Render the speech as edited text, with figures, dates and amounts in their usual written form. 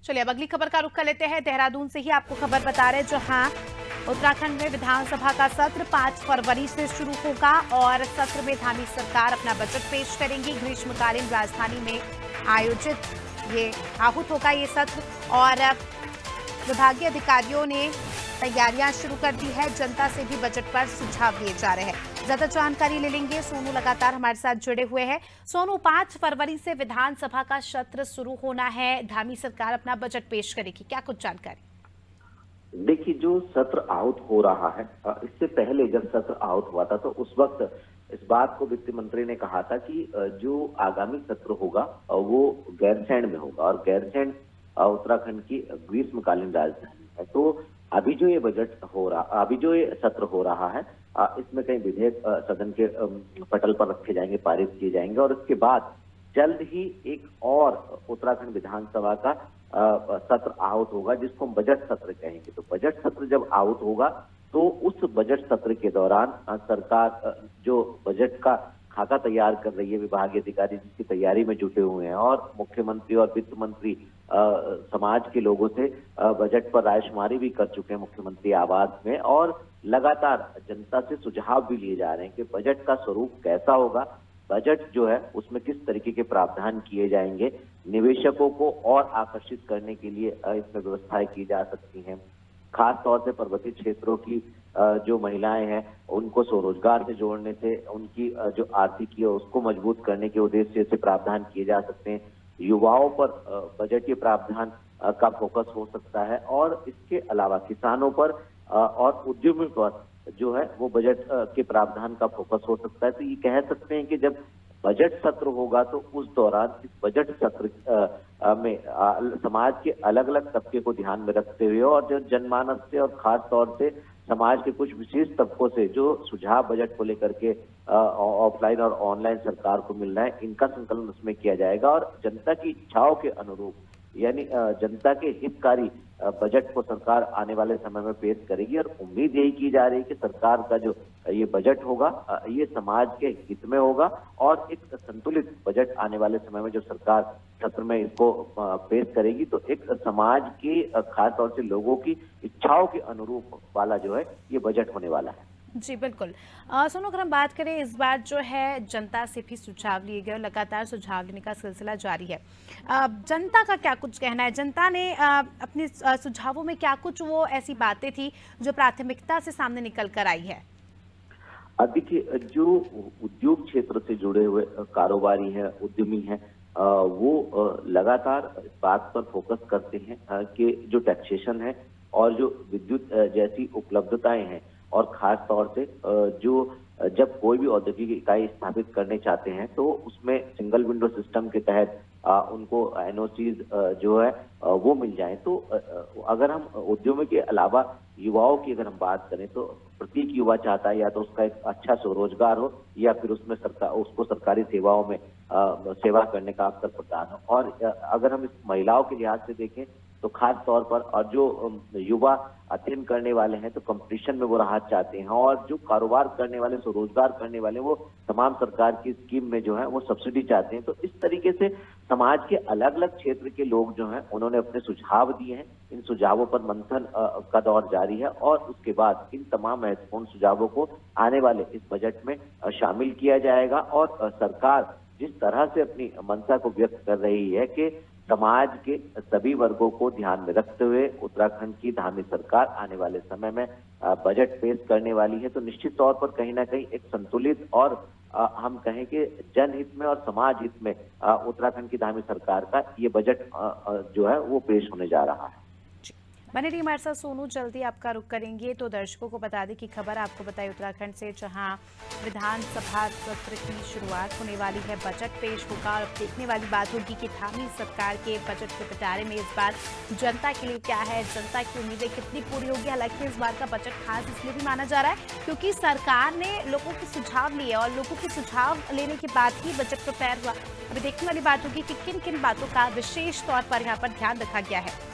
चलिए अब अगली खबर का रुख कर लेते हैं। देहरादून से ही आपको खबर बता रहे हैं, जहां उत्तराखंड में विधानसभा का सत्र 5 फरवरी से शुरू होगा और सत्र में धामी सरकार अपना बजट पेश करेंगी। ग्रीष्मकालीन राजधानी में आयोजित ये आहूत होगा ये सत्र और विभागीय अधिकारियों ने तैयारियां शुरू कर दी है। जनता से भी बजट पर सुझाव दिए जा रहे हैं। ज्यादा जानकारी ले लेंगे, सोनू लगातार हमारे साथ जुड़े हुए हैं। सोनू, 5 फरवरी से विधानसभा का सत्र शुरू होना है, धामी सरकार अपना बजट पेश करेगी, क्या कुछ जानकारी? देखिए, जो सत्र आउट हो रहा है, इससे पहले जब सत्र आउट हुआ था तो उस वक्त इस बात को वित्त मंत्री ने कहा था कि जो आगामी सत्र होगा वो गैरसैंण में होगा और गैरसैंण उत्तराखंड की ग्रीष्मकालीन राजधानी है। तो अभी जो ये सत्र हो रहा है, इसमें कई विधेयक सदन के पटल पर रखे जाएंगे, पारित किए जाएंगे और उसके बाद जल्द ही एक और उत्तराखंड विधानसभा का सत्र आउट होगा, जिसको हम बजट सत्र कहेंगे। तो बजट सत्र जब आउट होगा तो उस बजट सत्र के दौरान सरकार जो बजट का खाका तैयार कर रही है, विभागीय अधिकारी जिसकी तैयारी में जुटे हुए हैं और मुख्यमंत्री और वित्त मंत्री समाज के लोगों से बजट पर रायशुमारी भी कर चुके हैं मुख्यमंत्री आवास में और लगातार जनता से सुझाव भी लिए जा रहे हैं कि बजट का स्वरूप कैसा होगा, बजट जो है उसमें किस तरीके के प्रावधान किए जाएंगे, निवेशकों को और आकर्षित करने के लिए इसमें व्यवस्थाएं की जा सकती हैं। खास तौर से पर्वतीय क्षेत्रों की जो महिलाएं हैं उनको स्वरोजगार से जोड़ने से उनकी जो आर्थिकी है उसको मजबूत करने के उद्देश्य से प्रावधान किए जा सकते हैं। युवाओं पर बजटीय प्रावधान का फोकस हो सकता है और इसके अलावा किसानों पर और उद्यमियों पर जो है वो बजट के प्रावधान का फोकस हो सकता है। तो ये कह सकते हैं कि जब बजट सत्र होगा तो उस दौरान इस बजट सत्र में समाज के अलग अलग तबके को ध्यान में रखते हुए और जो जनमानस से और खास तौर से समाज के कुछ विशेष तबकों से जो सुझाव बजट को लेकर के ऑफलाइन और ऑनलाइन सरकार को मिल रहा है, इनका संकलन उसमें किया जाएगा और जनता की इच्छाओं के अनुरूप यानी जनता के हितकारी बजट को सरकार आने वाले समय में पेश करेगी और उम्मीद यही की जा रही है कि सरकार का जो ये बजट होगा ये समाज के हित में होगा और एक संतुलित बजट आने वाले समय में जो सरकार सत्र में इसको पेश करेगी तो एक समाज के खास तौर से लोगों की इच्छाओं के अनुरूप वाला जो है ये बजट होने वाला है। जी बिल्कुल। सोनू, अगर हम बात करें, इस बार जो है जनता से भी सुझाव लिए गए और लगातार सुझाव लेने का सिलसिला जारी है। जनता का क्या कुछ कहना है? जनता ने अपने सुझावों में क्या कुछ वो ऐसी बातें थी जो प्राथमिकता से सामने निकल कर आई है? देखिए, जो उद्योग क्षेत्र से जुड़े हुए कारोबारी हैं, उद्यमी हैं, वो लगातार इस बात पर फोकस करते हैं कि जो टैक्सेशन है और जो विद्युत जैसी उपलब्धताएं हैं और खास तौर से जो जब कोई भी औद्योगिक इकाई स्थापित करने चाहते हैं तो उसमें सिंगल विंडो सिस्टम के तहत उनको एनओसीज जो है वो मिल जाए। तो अगर हम उद्यमों के अलावा युवाओं की अगर हम बात करें तो प्रत्येक युवा चाहता है या तो उसका एक अच्छा स्वरोजगार हो या फिर उसमें उसको सरकारी सेवाओं में सेवा करने का अवसर प्रदान हो। और अगर हम इस महिलाओं के लिहाज से देखें तो खास तौर पर और जो युवा अध्ययन करने वाले हैं तो कंपटीशन में वो राहत चाहते हैं और जो कारोबार करने वाले, स्वरोजगार करने वाले, वो तमाम सरकार की स्कीम में जो है वो सब्सिडी चाहते हैं। तो इस तरीके से समाज के अलग अलग क्षेत्र के लोग जो हैं उन्होंने अपने सुझाव दिए हैं। इन सुझावों पर मंथन का दौर जारी है और उसके बाद इन तमाम महत्वपूर्ण सुझावों को आने वाले इस बजट में शामिल किया जाएगा और सरकार जिस तरह से अपनी मंशा को व्यक्त कर रही है कि समाज के सभी वर्गों को ध्यान में रखते हुए उत्तराखंड की धामी सरकार आने वाले समय में बजट पेश करने वाली है, तो निश्चित तौर पर कहीं ना कहीं एक संतुलित और हम कहें कि जनहित में और समाज हित में उत्तराखंड की धामी सरकार का ये बजट जो है वो पेश होने जा रहा है। बने रही हमारे साथ सोनू, जल्दी आपका रुख करेंगे। तो दर्शकों को बता दें कि खबर आपको बताई उत्तराखंड से, जहां विधानसभा सत्र की शुरुआत होने वाली है, बजट पेश होगा और देखने वाली बात होगी कि धामी सरकार के बजट के पिटारे में इस बार जनता के लिए क्या है, जनता की उम्मीदें कितनी पूरी होगी। हालांकि इस बार का बजट खास इसलिए भी माना जा रहा है क्योंकि सरकार ने लोगों के सुझाव लिए और लोगों के सुझाव लेने के बाद ही बजट प्रिपेयर हुआ। अभी देखने वाली बात होगी कि किन किन बातों का विशेष तौर पर यहाँ पर ध्यान रखा गया है।